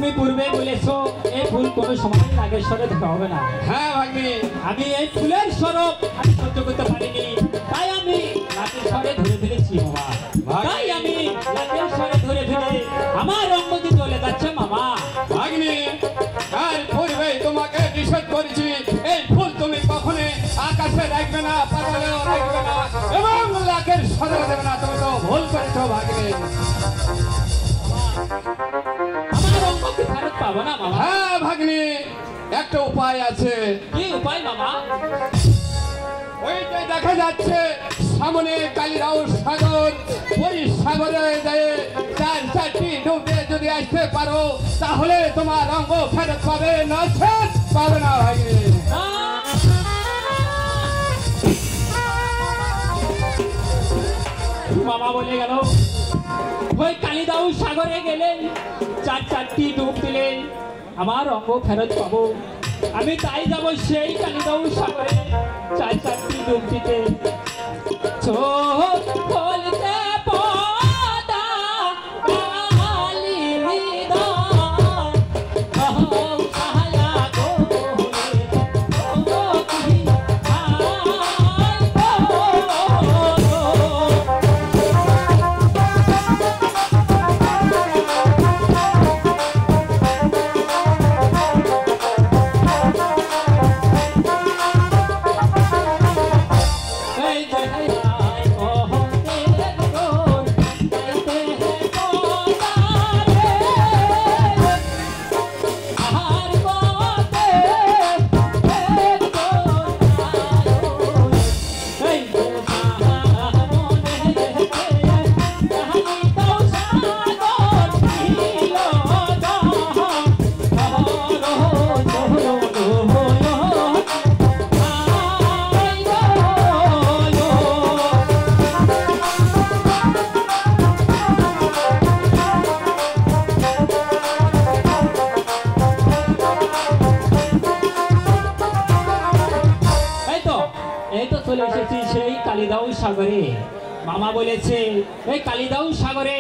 তুমি পূর্বে বলেছো এই ফুল কোনো সময় নাগেশ্বরে দিতে হবে না। হ্যাঁ ভাগ্নি, আমি এই ফুলের স্বরূপ আমি সহ্য করতে পারিনি, তাই আমি নাগেশ্বরে ধরে ফেলেছি বাবা। তাই আমি নাগেশ্বরে ধরে ফেলে আমার অঙ্গতি চলে যাচ্ছে মামা। ভাগ্নি, কাল পূর্বে তোমাকে নিষেধ করেছি এই ফুল তুমি কখনো আকাশে রাখবে না, পাতালেও রাখবে না এবং লাখের সদর দেবে না। তুমি তো ভুল করেছো ভাগ্নি। আমার অঙ্গতি ফেরত পাবো না মামা? হ্যাঁ ভাগ্নি, একটা উপায় আছে। কি উপায় মামা? ওইটাই দেখা যাচ্ছে সামনে কালিরাও সাগর, ওই সাগরে যেয়ে চার চারটি ডুবে যদি আসতে পারো তাহলে তোমার অঙ্গ ফেরত পাবে, নচেৎ পাবে না ভাগ্নি। মামা বলে গেল ওই কালিদাউ সাগরে গেলেন, চার চারটি ডুব দিলেন আমার অঙ্গ ফেরত পাবো। আমি তাই যাব সেই কালিদাউ সাগরে চার চারটি ডুব দিতে। চোখ বলতে পদা কালিদা আহলা চলে এসেছি সেই কালিদাউ সাগরে। মামা বলেছে এই কালিদাউ সাগরে